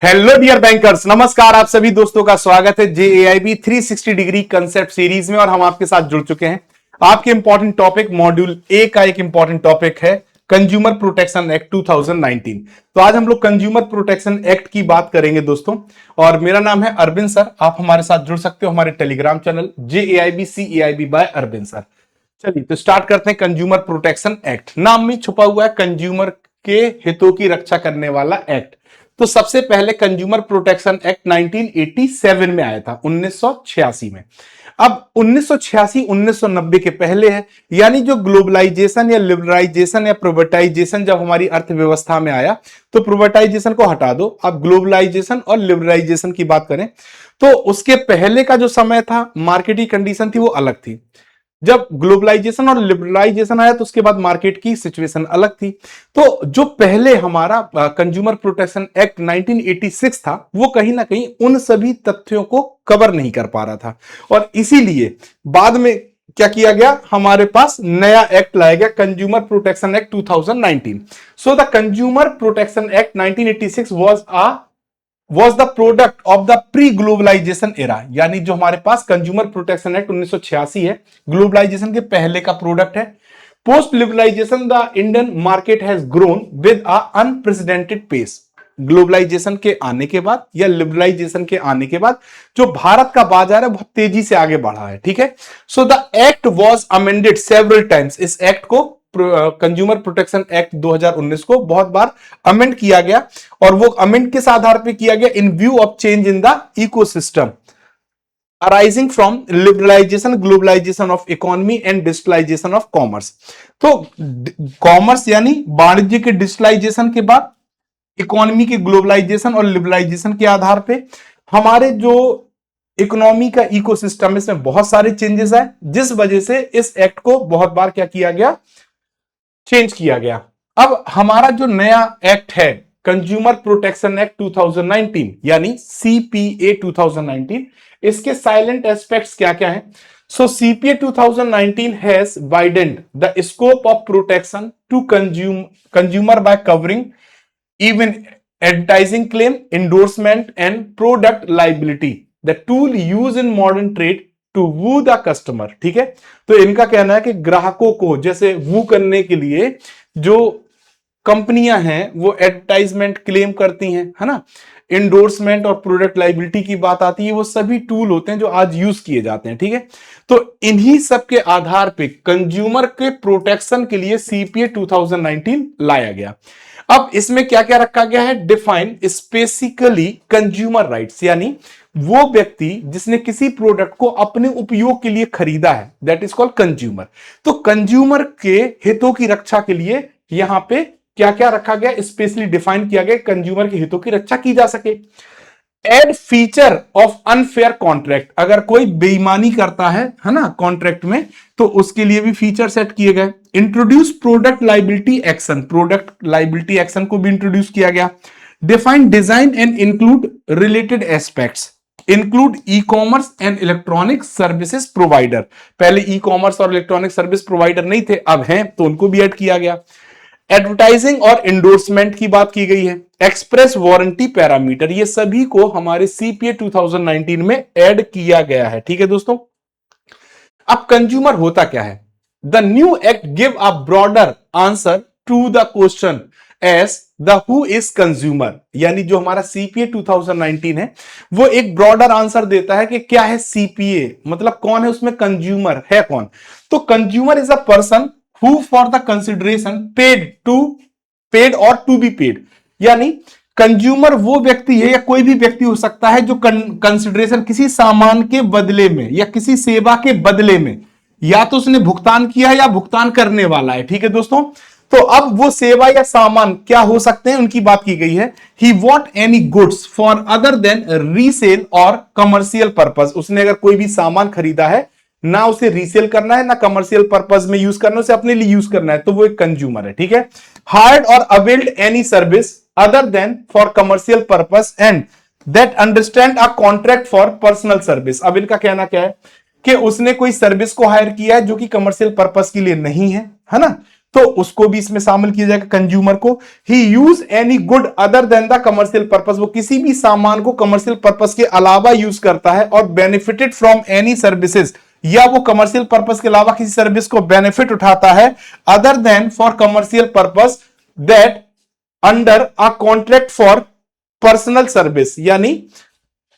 Hello dear bankers, नमस्कार। आप सभी दोस्तों का स्वागत है जेएआईबी 360 डिग्री कंसेप्ट सीरीज में और हम आपके साथ जुड़ चुके हैं। आपके इंपॉर्टेंट टॉपिक मॉड्यूल ए का एक इंपॉर्टेंट टॉपिक है कंज्यूमर प्रोटेक्शन एक्ट 2019। तो आज हम लोग कंज्यूमर प्रोटेक्शन एक्ट की बात करेंगे दोस्तों। और मेरा नाम है अरविंद सर। आप हमारे साथ जुड़ सकते हो हमारे Telegram channel JAIIB CEIB by Arvind sir. चलिए तो स्टार्ट करते हैं। कंज्यूमर प्रोटेक्शन एक्ट नाम में छुपा हुआ है कंज्यूमर के हितों की रक्षा करने वाला एक्ट। तो सबसे पहले कंज्यूमर प्रोटेक्शन एक्ट 1987 में आया था, 1986 में। अब 1986 1990 के पहले है, यानी जो ग्लोबलाइजेशन या लिबरलाइजेशन या प्रिवेटाइजेशन जब हमारी अर्थव्यवस्था में आया, तो प्रिवेटाइजेशन को हटा दो, अब ग्लोबलाइजेशन और लिबरलाइजेशन की बात करें तो उसके पहले का जो समय था, मार्केट की कंडीशन थी वो अलग थी। जब ग्लोबलाइजेशन और लिबरलाइजेशन आया तो उसके बाद मार्केट की सिचुएशन अलग थी। तो जो पहले हमारा कंज्यूमर प्रोटेक्शन एक्ट 1986 था, वो कहीं ना कहीं उन सभी तथ्यों को कवर नहीं कर पा रहा था, और इसीलिए बाद में क्या किया गया, हमारे पास नया एक्ट लाया गया, consumer protection act 2019। So the consumer protection act 1986 was the product of the pre globalisation era, यानी जो हमारे पास कंज्यूमर प्रोटेक्शन एक्ट 1986 है, ग्लोबलाइजेशन के पहले का प्रोडक्ट है। Post liberalisation the Indian market has grown with a unprecedented pace. Globalisation के आने के बाद या लिबरलाइजेशन के आने के बाद जो भारत का बाजार है बहुत तेजी से आगे बढ़ा है, ठीक है। So the act was amended several times. इस एक्ट को, कंज्यूमर प्रोटेक्शन एक्ट 2019 को बहुत बार अमेंड किया गया, और वो अमेंड किस आधार पे किया गया, in view of change in the ecosystem arising from liberalisation globalisation of economy and digitalisation of commerce. तो कॉमर्स यानी वाणिज्य के डिजिटलाइजेशन के बाद इकोनॉमी के ग्लोबलाइजेशन और लिबरलाइजेशन के आधार पे हमारे जो इकोनॉमी का इकोसिस्टम, इसमें बहुत सारे चेंजेस आए, जिस वजह से इस एक्ट को बहुत बार क्या किया गया, चेंज किया गया। अब हमारा जो नया एक्ट है कंज्यूमर प्रोटेक्शन एक्ट 2019 यानी CPA 2019, इसके साइलेंट एस्पेक्ट्स क्या क्या हैं। So CPA 2019 has widened the scope of protection to consumer by covering even advertising claim, endorsement and product liability, the tool use in modern trade to woo the customer. ठीक है, तो इनका कहना है कि ग्राहकों को जैसे वू करने के लिए जो कंपनियां हैं वो एडवर्टाइजमेंट क्लेम करती हैं, है ना, इंडोर्समेंट और प्रोडक्ट लाइबिलिटी की बात आती है, वो सभी टूल होते हैं जो आज यूज किए जाते हैं। ठीक है, तो इन्हीं सब के आधार पे कंज्यूमर के प्रोटेक्शन के लिए CPA 2019 लाया गया। अब इसमें क्या क्या रखा गया है, डिफाइन स्पेसिकली कंज्यूमर राइट्स, यानी वो व्यक्ति जिसने किसी प्रोडक्ट को अपने उपयोग के लिए खरीदा है, दैट इज कॉल्ड कंज्यूमर। तो कंज्यूमर के हितों की रक्षा के लिए यहां पे क्या क्या रखा गया, स्पेशली डिफाइन किया गया, कंज्यूमर के हितों की रक्षा की जा सके। Ad feature of unfair contract, अगर कोई बेईमानी करता है ना कॉन्ट्रैक्ट में, तो उसके लिए भी फीचर सेट किए गए। Introduce product liability action, product liability action को भी इंट्रोड्यूस किया गया। Define design and include related aspects, include e commerce and electronic services provider. पहले ई कॉमर्स और इलेक्ट्रॉनिक सर्विस प्रोवाइडर नहीं थे, अब हैं, तो उनको भी ऐड किया गया। एडवर्टाइजिंग और इंडोर्समेंट की बात की गई है। एक्सप्रेस वारंटी पैरामीटर, ये सभी को हमारे CPA 2019 में ऐड किया गया है। ठीक है दोस्तों, अब कंज्यूमर होता क्या है। The new act give a broader answer to the question as the who is consumer, यानी जो हमारा CPA 2019 है वो एक ब्रॉडर आंसर देता है कि क्या है CPA, मतलब कौन है उसमें कंज्यूमर है कौन। तो consumer is a person who for the consideration paid or to be paid, यानी कंज्यूमर वो व्यक्ति है या कोई भी व्यक्ति हो सकता है जो कंसिडरेशन किसी सामान के बदले में या किसी सेवा के बदले में या तो उसने भुगतान किया है या भुगतान करने वाला है। ठीक है दोस्तों, तो अब वो सेवा या सामान क्या हो सकते हैं उनकी बात की गई है। He want any goods for other than resale और कमर्शियल पर्पज, उसने अगर कोई भी सामान खरीदा है, ना उसे रीसेल करना है ना कमर्शियल पर्पस में यूज करना है, उसे अपने लिए यूज करना है, तो वो एक कंज्यूमर है। ठीक है, हायर्ड और availed any service other than for commercial purpose and that understand a contract for personal service. अब इनका कहना क्या है कि उसने कोई सर्विस को हायर किया है जो कि कमर्शियल पर्पस के लिए नहीं है ना, तो उसको भी इसमें शामिल किया जाएगा कंज्यूमर को। He use any good other than the commercial purpose, वो किसी भी सामान को कमर्शियल पर्पस के अलावा यूज करता है, और बेनिफिटेड फ्रॉम एनी सर्विसेज, या वो कमर्शियल पर्पस के अलावा किसी सर्विस को बेनिफिट उठाता है other than for commercial purpose that under a contract for personal service, यानी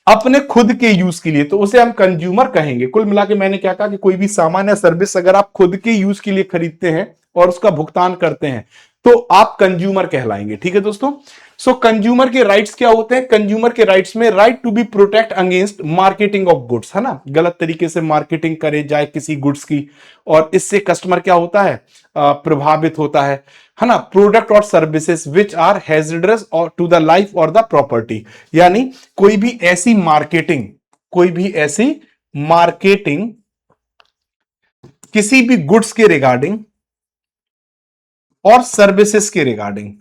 अपने खुद के यूज के लिए, तो उसे हम कंज्यूमर कहेंगे। कुल मिला के मैंने क्या कहा कि कोई भी सामान या सर्विस अगर आप खुद के यूज के लिए खरीदते हैं और उसका भुगतान करते हैं तो आप कंज्यूमर कहलाएंगे। ठीक है दोस्तों। सो कंज्यूमर के राइट्स क्या होते हैं? कंज्यूमर के राइट्स में right to be protect against marketing of goods, है ना, गलत तरीके से मार्केटिंग करे जाए किसी गुड्स की, और इससे कस्टमर क्या होता है, प्रभावित होता है ना। प्रोडक्ट और सर्विसेज विच आर हैजर्डस और टू द लाइफ और द प्रॉपर्टी, यानी कोई भी ऐसी मार्केटिंग किसी भी गुड्स के रिगार्डिंग और सर्विसेज के रिगार्डिंग,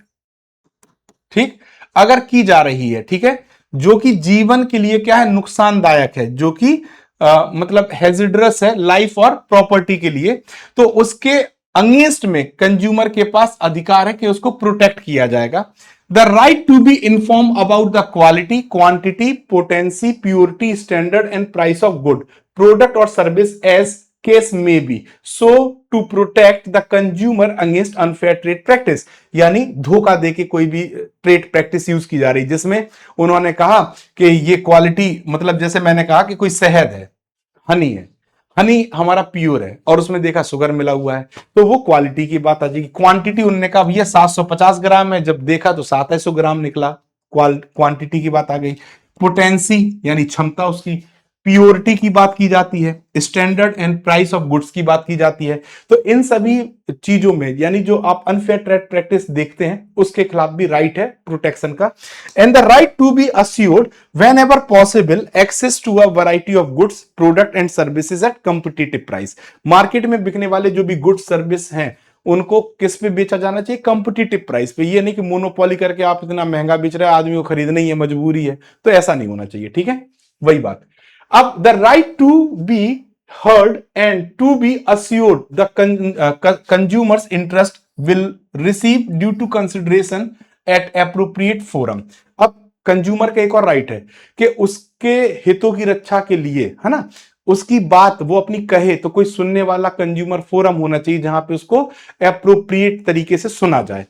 ठीक, अगर की जा रही है, ठीक है, जो कि जीवन के लिए क्या है, नुकसानदायक है, जो कि मतलब हैजिडरस है लाइफ और प्रॉपर्टी के लिए, तो उसके अगेंस्ट में कंज्यूमर के पास अधिकार है कि उसको प्रोटेक्ट किया जाएगा। The right to be inform about the quality, quantity, potency, purity, standard and price of good, product और सर्विस एज केस में be, so to protect the consumer against unfair trade practice, यानी धोखा देके कोई भी trade practice use की जा रही, जिसमें उन्होंने कहा कि ये क्वालिटी, मतलब जैसे मैंने कहा कि कोई शहद है, हनी है, हनी हमारा प्योर है, और उसमें देखा शुगर मिला हुआ है, तो वो क्वालिटी की बात आ जाएगी। क्वांटिटी उन्होंने कहा भैया 750 ग्राम है, जब देखा तो 700 ग्राम निकला, क्वांटिटी की बात आ गई। पोटेंसी यानी क्षमता उसकी, प्योरिटी की बात की जाती है, standard and price of goods की बात की जाती है। तो इन सभी चीजों में, यानी जो आप अनफेयर ट्रेड प्रैक्टिस देखते हैं उसके खिलाफ भी राइट है प्रोटेक्शन का। And the right to be assured whenever possible access to a variety of goods, product and services at competitive price, market में बिकने वाले जो भी गुड्स सर्विस हैं उनको किस पे बेचा जाना चाहिए, कॉम्पिटिटिव प्राइस पे। ये नहीं कि मोनोपोली करके आप इतना महंगा बेच रहे हैं, आदमी को खरीदना ही है, मजबूरी है, तो ऐसा नहीं होना चाहिए। ठीक है, वही बात। अब the right to be heard and to be assured the consumer's interest will receive due to consideration at appropriate forum। अब कंज्यूमर का एक और राइट है कि उसके हितों की रक्षा के लिए, है ना, उसकी बात वो अपनी कहे तो कोई सुनने वाला कंज्यूमर फोरम होना चाहिए जहां पे उसको एप्रोप्रिएट तरीके से सुना जाए।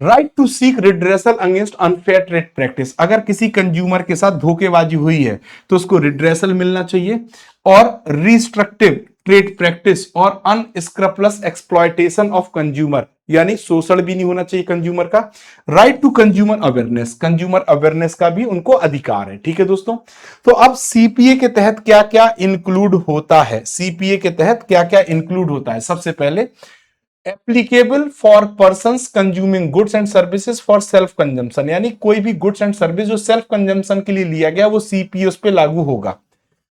Right to seek redressal against unfair trade practice, अगर किसी कंज्यूमर के साथ धोखेबाजी हुई है तो उसको रिड्रेसल मिलना चाहिए। और रिस्ट्रक्टिव ट्रेड प्रैक्टिस और अनस्क्रपलस एक्सप्लॉयटेशन ऑफ कंज्यूमर, यानी शोषण भी नहीं होना चाहिए कंज्यूमर का। Right to consumer awareness, consumer awareness का भी उनको अधिकार है। ठीक है दोस्तों, तो अब सीपीए के तहत क्या क्या इंक्लूड होता है, सीपीए के तहत क्या क्या इंक्लूड होता है? सबसे पहले applicable for persons consuming goods and services for self consumption, यानी कोई भी गुड्स एंड सर्विस जो सेल्फ कंजम्पशन के लिए लिया गया वो सीपीए उस पे लागू होगा।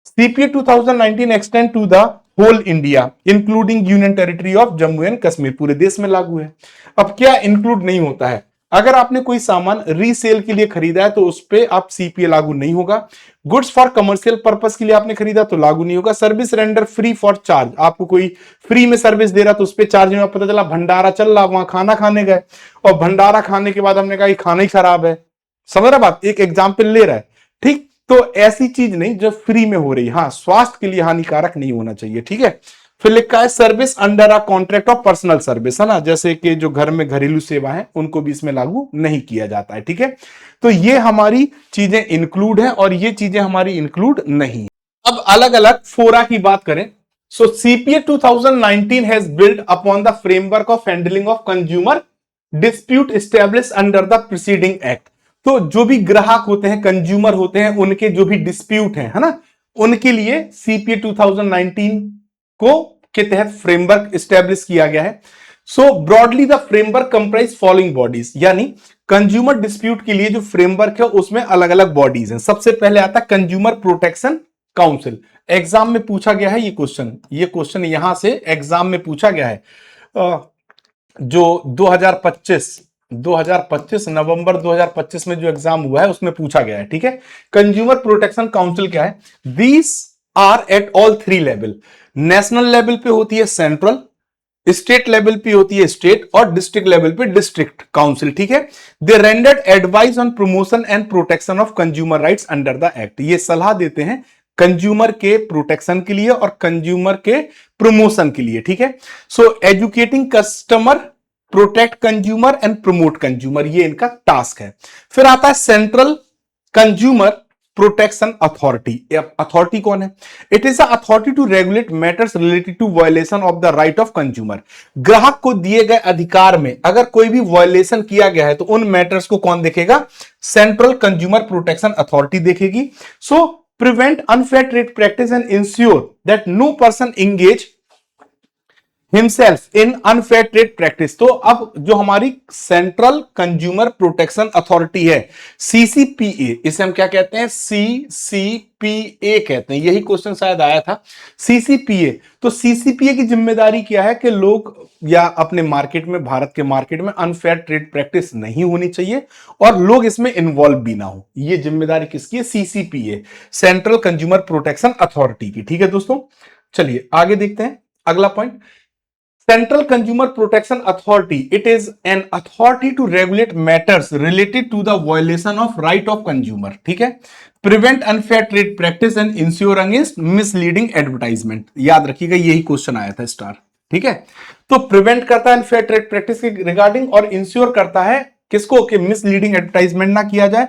CPA 2019 extend to the whole India including union territory of Jammu and Kashmir, पूरे देश में लागू है। अब क्या इंक्लूड नहीं होता है? अगर आपने कोई सामान रीसेल के लिए खरीदा है तो उस पर आप सीपीए लागू नहीं होगा। गुड्स फॉर कमर्शियल पर्पस के लिए आपने खरीदा तो लागू नहीं होगा। Service render free for charge, आपको कोई फ्री में सर्विस दे रहा तो उस पर चार्ज नहीं, पता चला भंडारा चल रहा, वहां खाना खाने गए और भंडारा खाने के बाद हमने कहा खाना ही खराब है, समझ रहा बात, एक एग्जाम्पल ले रहा है। ठीक, तो ऐसी चीज नहीं जो फ्री में हो रही, हाँ स्वास्थ्य के लिए हानिकारक नहीं होना चाहिए। ठीक है, फिर लिखा है service under a contract of personal service, है ना, जैसे कि जो घर में घरेलू सेवा है उनको भी इसमें लागू नहीं किया जाता है। ठीक है, तो ये हमारी चीजें इंक्लूड है और ये चीजें हमारी इंक्लूड नहीं है। अब अलग अलग फोरा की बात करें, so CPA 2019 has build upon the framework of handling of consumer dispute established under the preceding act. तो जो भी ग्राहक होते हैं, कंज्यूमर होते हैं, उनके जो भी डिस्प्यूट है ना, उनके लिए सीपीए 2019 को के तहत फ्रेमवर्क एस्टैब्लिश किया गया है। So broadly the framework comprise following bodies, यानी कंज्यूमर डिस्प्यूट के लिए जो फ्रेमवर्क है उसमें अलग अलग बॉडीज हैं। सबसे पहले आता है कंज्यूमर प्रोटेक्शन काउंसिल। एग्जाम में पूछा गया है ये क्वेश्चन यहां से एग्जाम में पूछा गया है, जो 2025 नवंबर 2025 में जो एग्जाम हुआ है उसमें पूछा गया है। ठीक है, कंज्यूमर प्रोटेक्शन काउंसिल क्या है? These are at all 3 level. National level पे होती है सेंट्रल, स्टेट लेवल पे होती है स्टेट और डिस्ट्रिक्ट लेवल पे डिस्ट्रिक्ट काउंसिल, ठीक है। They rendered advice on promotion and protection of consumer rights under the act. ये सलाह देते हैं कंज्यूमर के प्रोटेक्शन के लिए और कंज्यूमर के प्रमोशन के लिए, ठीक है। So educating customer, protect consumer and promote consumer, ये इनका टास्क है। फिर आता है central consumer protection authority. Authority कौन है? It is authority to regulate matters related to violation of the right of consumer. ग्राहक को दिए गए अधिकार में अगर कोई भी वायलेशन किया गया है तो उन मैटर्स को कौन देखेगा? सेंट्रल कंज्यूमर प्रोटेक्शन अथॉरिटी देखेगी। So prevent unfair trade practice and ensure that no person engage himself in unfair trade practice. तो अब जो हमारी सेंट्रल कंज्यूमर प्रोटेक्शन अथॉरिटी है, सीसीपीए, इसे हम क्या कहते हैं? सीसीपीए कहते हैं। यही क्वेश्चन शायद आया था, सीसीपीए। तो सीसीपीए की जिम्मेदारी क्या है कि लोग या अपने मार्केट में, भारत के मार्केट में अनफेयर ट्रेड प्रैक्टिस नहीं होनी चाहिए और लोग इसमें इन्वॉल्व भी ना हो। ये जिम्मेदारी किसकी है? CCPA, central consumer protection authority की, ठीक है दोस्तों। चलिए आगे देखते हैं अगला point. Central Consumer Protection Authority, it is an authority to regulate matters related to the violation of right of consumer, ठीक है। Prevent unfair trade practice and ensure against misleading advertisement। याद रखिएगा यही क्वेश्चन आया था स्टार, ठीक है। तो प्रिवेंट करता है अनफेयर ट्रेड प्रैक्टिस के रिगार्डिंग और इंश्योर करता है किसको? कि मिसलीडिंग एडवर्टाइजमेंट ना किया जाए।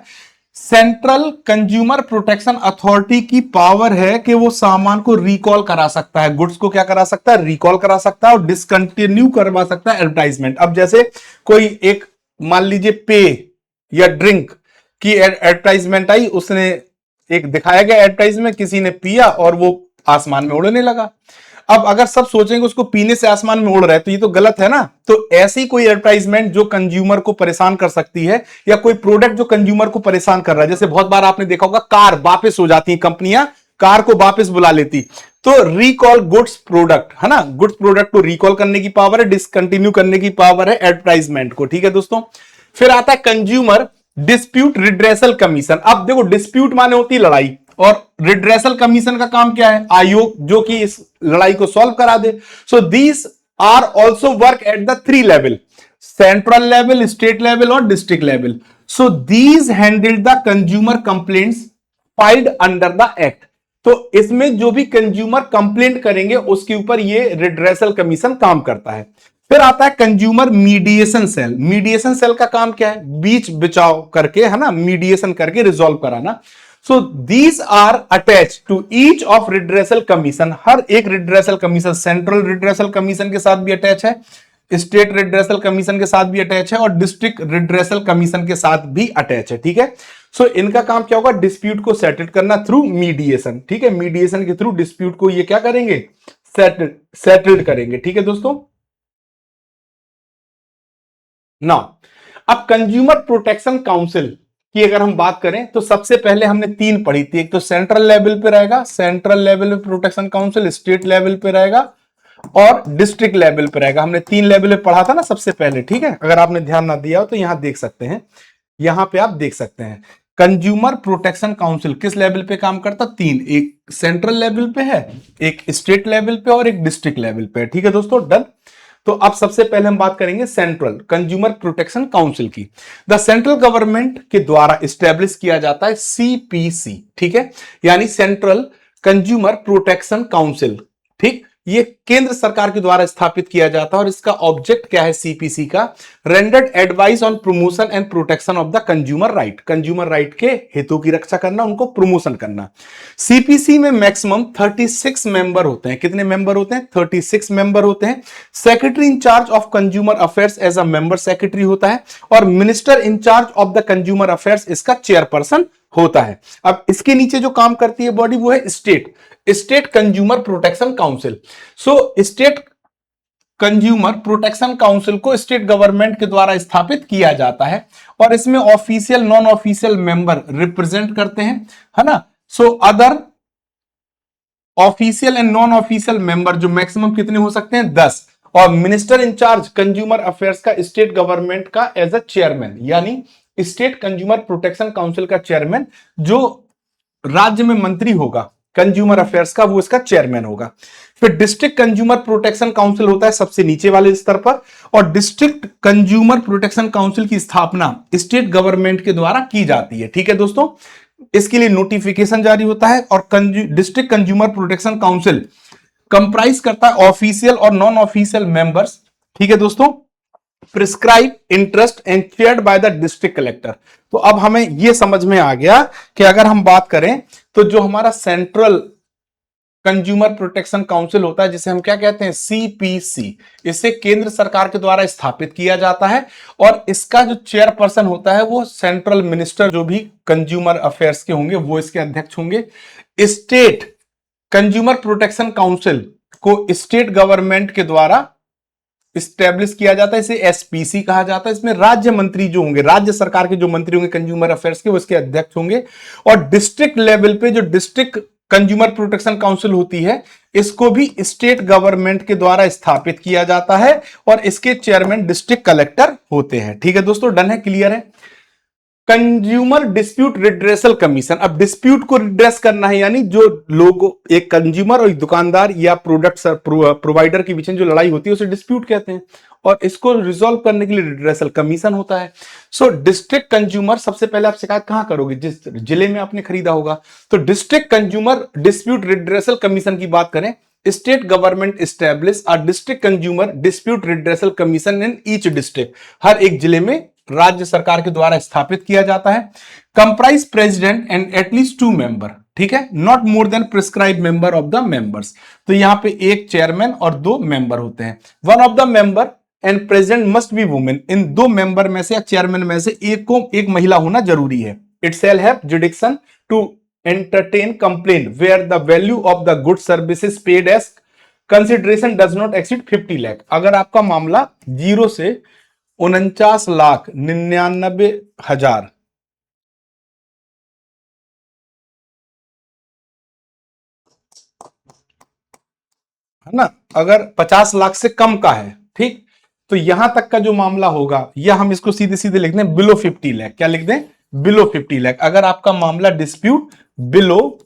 सेंट्रल कंज्यूमर प्रोटेक्शन अथॉरिटी की पावर है कि वो सामान को रिकॉल करा सकता है, गुड्स को क्या करा सकता है? रिकॉल करा सकता है और डिसकंटिन्यू करवा सकता है एडवर्टाइजमेंट। अब जैसे कोई एक मान लीजिए पे या ड्रिंक की एडवर्टाइजमेंट आई, उसने एक दिखाया गया एडवर्टाइजमेंट, किसी ने पिया और वो आसमान में उड़ने लगा। अब अगर सब सोचेंगे उसको पीने से आसमान में उड़ रहा है तो ये तो गलत है ना। तो ऐसी कोई एडवर्टाइजमेंट जो कंज्यूमर को परेशान कर सकती है या कोई प्रोडक्ट जो कंज्यूमर को परेशान कर रहा है, जैसे बहुत बार आपने देखा होगा कार वापस हो जाती है, कंपनियां कार को वापस बुला लेती, तो रिकॉल गुड्स प्रोडक्ट, है ना। गुड्स प्रोडक्ट को रिकॉल करने की पावर है, डिसकंटिन्यू करने की पावर है एडवर्टाइजमेंट को, ठीक है दोस्तों। फिर आता है कंज्यूमर डिस्प्यूट रिड्रेसल कमीशन। अब देखो डिस्प्यूट माने होती है लड़ाई और रिड्रेसल कमीशन का काम क्या है? आयोग जो कि इस लड़ाई को सॉल्व करा दे। So these are also work at the 3 level, central level, state level और district level. So these handle the consumer complaints filed under the act. तो इसमें जो भी कंज्यूमर कंप्लेंट करेंगे उसके ऊपर ये रिड्रेसल कमीशन काम करता है। फिर आता है consumer mediation cell. Mediation cell का काम क्या है? बीच बिचाव करके, है ना, मीडिएशन करके रिजॉल्व कराना। So these are attached to each of redressal commission। हर एक redressal commission central redressal commission के साथ भी अटैच है, स्टेट redressal commission के साथ भी अटैच है और डिस्ट्रिक्ट redressal commission के साथ भी अटैच है, ठीक है। सो इनका काम क्या होगा? डिस्प्यूट को सेटल करना थ्रू मीडिएशन, ठीक है। मीडिएशन के थ्रू डिस्प्यूट को ये क्या करेंगे? सेटल्ड करेंगे, ठीक है दोस्तों। नाउ अब कंज्यूमर प्रोटेक्शन काउंसिल की अगर हम बात करें तो सबसे पहले हमने 3 पढ़ी थी। एक तो सेंट्रल लेवल पे रहेगा, सेंट्रल लेवल पे प्रोटेक्शन काउंसिल, स्टेट लेवल पे रहेगा और डिस्ट्रिक्ट लेवल पे रहेगा। हमने 3 लेवल पे पढ़ा था ना सबसे पहले, ठीक है। अगर आपने ध्यान ना दिया हो तो यहां देख सकते हैं, यहां पे आप देख सकते हैं कंज्यूमर प्रोटेक्शन काउंसिल किस लेवल पे काम करता? 3, एक सेंट्रल लेवल पे है, एक स्टेट लेवल पे और एक डिस्ट्रिक्ट लेवल पे, ठीक है दोस्तों। डन। तो अब सबसे पहले हम बात करेंगे सेंट्रल कंज्यूमर प्रोटेक्शन काउंसिल की। द सेंट्रल गवर्नमेंट के द्वारा एस्टेब्लिश किया जाता है सीपीसी, ठीक है, यानी सेंट्रल कंज्यूमर प्रोटेक्शन काउंसिल, ठीक। ये केंद्र सरकार के द्वारा स्थापित किया जाता है और इसका ऑब्जेक्ट क्या है सीपीसी का? Rendered advice on promotion and protection of the consumer right. Consumer right के हितों की रक्षा करना, उनको प्रमोशन करना। सीपीसी में मैक्सिमम 36 मेंबर होते हैं। कितने मेंबर होते हैं? 36 मेंबर होते हैं। Secretary in charge of consumer affairs as a member secretary होता है और minister in charge of the consumer affairs इसका चेयरपर्सन होता है। अब इसके नीचे जो काम करती है बॉडी वो है स्टेट कंज्यूमर प्रोटेक्शन काउंसिल। सो स्टेट कंज्यूमर प्रोटेक्शन काउंसिल को स्टेट गवर्नमेंट के द्वारा स्थापित किया जाता है और इसमें official non official member represent करते हैं, है ना। So other official and non official member जो मैक्सिमम कितने हो सकते हैं? 10। और मिनिस्टर इंचार्ज कंज्यूमर अफेयर्स का स्टेट गवर्नमेंट का एज अ चेयरमैन, यानी स्टेट कंज्यूमर प्रोटेक्शन काउंसिल का चेयरमैन जो राज्य में मंत्री होगा कंज्यूमर अफेयर्स का, वो इसका चेयरमैन होगा। फिर डिस्ट्रिक्ट कंज्यूमर प्रोटेक्शन काउंसिल होता है सबसे नीचे वाले स्तर पर, और डिस्ट्रिक्ट कंज्यूमर प्रोटेक्शन काउंसिल की स्थापना स्टेट गवर्नमेंट के द्वारा की जाती है। ठीक है दोस्तों, इसके लिए नोटिफिकेशन जारी होता है। और district consumer protection council comprise करता है ऑफिशियल और नॉन ऑफिशियल मेंबर्स। ठीक है दोस्तों, prescribe interest and chaired by the district collector. तो अब हमें यह समझ में आ गया कि अगर हम बात करें तो जो हमारा सेंट्रल कंज्यूमर प्रोटेक्शन काउंसिल होता है, जिसे हम क्या कहते हैं, सीपीसी, इसे केंद्र सरकार के द्वारा स्थापित किया जाता है। और इसका जो चेयरपर्सन होता है वो सेंट्रल मिनिस्टर, जो भी कंज्यूमर अफेयर्स के होंगे वो इसके अध्यक्ष होंगे। स्टेट कंज्यूमर प्रोटेक्शन काउंसिल को स्टेट गवर्नमेंट के द्वारा स्टैब्लिश किया जाता है, इसे एसपीसी कहा जाता है। इसमें राज्य मंत्री जो होंगे, राज्य सरकार के जो मंत्री होंगे कंज्यूमर अफेयर्स के, वो इसके अध्यक्ष होंगे। और डिस्ट्रिक्ट लेवल पे जो डिस्ट्रिक्ट कंज्यूमर प्रोटेक्शन काउंसिल होती है, इसको भी स्टेट गवर्नमेंट के द्वारा स्थापित किया जाता है, और इसके चेयरमैन डिस्ट्रिक्ट कलेक्टर होते हैं। ठीक है दोस्तों, डन है, क्लियर है। कंज्यूमर डिस्प्यूट रिड्रेसल कमीशन, अब डिस्प्यूट को रिड्रेस करना है, यानी जो लोग, एक कंज्यूमर और एक दुकानदार या प्रोडक्ट प्रोवाइडर के बीच में जो लड़ाई होती है उसे डिस्प्यूट कहते हैं, और इसको रिजॉल्व करने के लिए रिड्रेसल कमीशन होता है। सो डिस्ट्रिक्ट कंज्यूमर, सबसे पहले आप शिकायत कहां करोगे, जिस जिले में आपने खरीदा होगा। तो district consumer dispute redressal commission की बात करें, state government establish a district consumer dispute redressal commission in each district, हर एक जिले में राज्य सरकार के द्वारा स्थापित किया जाता है। Comprise president and at least 2 member, ठीक है, not more than prescribe member of the members. तो यहां पे एक चेयरमैन और 2 मेंबर होते हैं। One of the member and president must be women, in 2 member में से या चेयरमैन में से एक महिला होना जरूरी है। It shall have jurisdiction to entertain complaint where the value of the good services paid as consideration does not exceed 50 lakh. अगर आपका मामला 0 से 49,99,000 है ना, अगर 50 लाख से कम का है, ठीक, तो यहां तक का जो मामला होगा, या हम इसको सीधे सीधे लिख दें बिलो 50 लाख। क्या लिख दें, बिलो 50 लाख। अगर आपका मामला डिस्प्यूट बिलो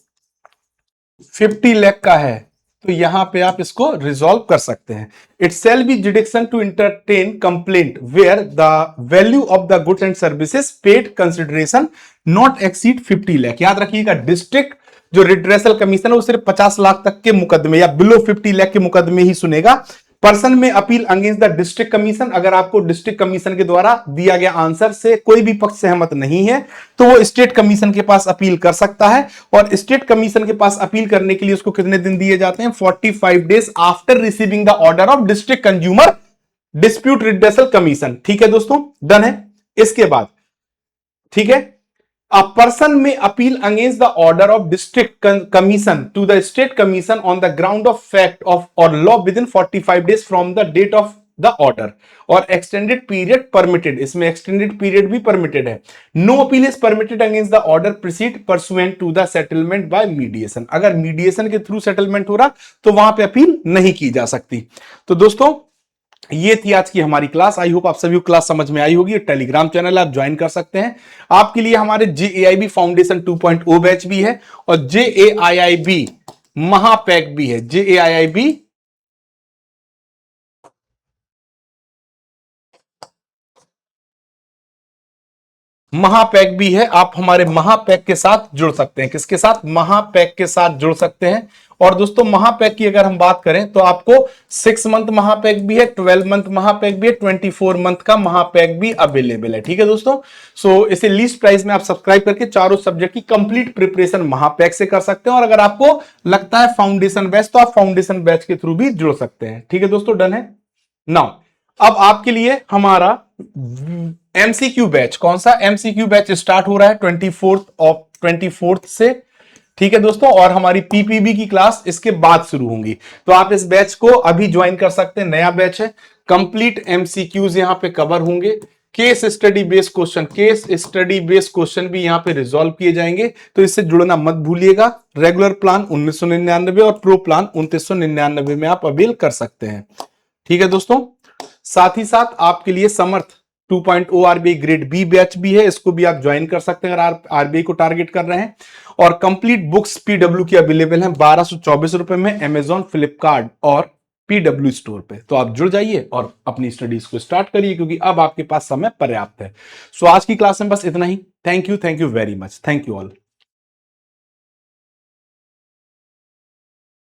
50 लाख का है तो यहां पे आप इसको रिजॉल्व कर सकते हैं। It shall be jurisdiction to entertain complaint where the value of the goods and services paid consideration not exceed 50 lakh. याद रखिएगा, डिस्ट्रिक्ट जो रिड्रेसल कमीशन है वो सिर्फ 50 लाख तक के मुकदमे या बिलो 50 लाख के मुकदमे ही सुनेगा। पर्सन में appeal against the district commission, अगर आपको डिस्ट्रिक्ट कमीशन के द्वारा दिया गया आंसर से कोई भी पक्ष सहमत नहीं है तो वो स्टेट कमीशन के पास अपील कर सकता है। और स्टेट कमीशन के पास अपील करने के लिए उसको कितने दिन दिए जाते हैं, 45 days after receiving the order of district consumer dispute redressal commission. ठीक है दोस्तों, डन है। इसके बाद, ठीक है, a person may appeal against the order of district commission to the state commission on the ground of fact of or law within 45 days from the date of the order or extended period permitted। इसमें extended period भी permitted है। No appeal is permitted against the order proceed pursuant to the settlement by mediation। अगर mediation के through settlement हो रहा तो वहां पे अपील नहीं की जा सकती। तो दोस्तों, ये थी आज की हमारी क्लास। आई होप आप सभी को क्लास समझ में आई होगी। टेलीग्राम चैनल आप ज्वाइन कर सकते हैं। आपके लिए हमारे JAIB फाउंडेशन 2.0 बैच भी है और JAIIB महापैक भी है। JAIIB महापैक भी है। आप हमारे महापैक के साथ जुड़ सकते हैं। किसके साथ, महापैक के साथ जुड़ सकते हैं। और दोस्तों, महापैक की अगर हम बात करें तो आपको 6 मंथ महापैक भी है, 12 मंथ महापैक भी है, 24 मंथ का महापैक भी अवेलेबल है। ठीक है दोस्तों, सो इसे लीस्ट प्राइस में आप सब्सक्राइब करके चारों सब्जेक्ट की कंप्लीट प्रिपरेशन महापैक से कर सकते हैं। और अगर आपको लगता है फाउंडेशन बैच तो आप फाउंडेशन बैच के थ्रू भी जुड़ सकते हैं। ठीक है दोस्तों, डन है। नाउ अब आपके लिए हमारा MCQ बैच, कौन सा MCQ बैच स्टार्ट हो रहा है 24th से। ठीक है दोस्तों, और हमारी PPB की क्लास इसके बाद शुरू होंगी। तो आप इस बैच को अभी ज्वाइन कर सकते हैं। नया बैच है, कंप्लीट MCQs यहां पे कवर होंगे। केस स्टडी बेस्ड क्वेश्चन भी यहां पे रिजॉल्व किए जाएंगे। तो इससे जुड़ना मत भूलिएगा। रेगुलर प्लान 1999 और प्रो प्लान 2999 में आप अवेल कर सकते हैं। ठीक है दोस्तों, साथ ही साथ आपके लिए समर्थ 2.0 आरबीआई ग्रेड बी बैच भी है, इसको भी आप ज्वाइन कर सकते हैं अगर आरबीआई को टारगेट कर रहे हैं। और कंप्लीट बुक्स पीडब्ल्यू की अवेलेबल है 1224 रुपए में अमेजॉन, फ्लिपकार्ट और पीडब्ल्यू स्टोर पे। तो आप जुड़ जाइए और अपनी स्टडीज को स्टार्ट करिए, क्योंकि अब आपके पास समय पर्याप्त है। सो आज की क्लास में बस इतना ही। Thank you very much. Thank you all.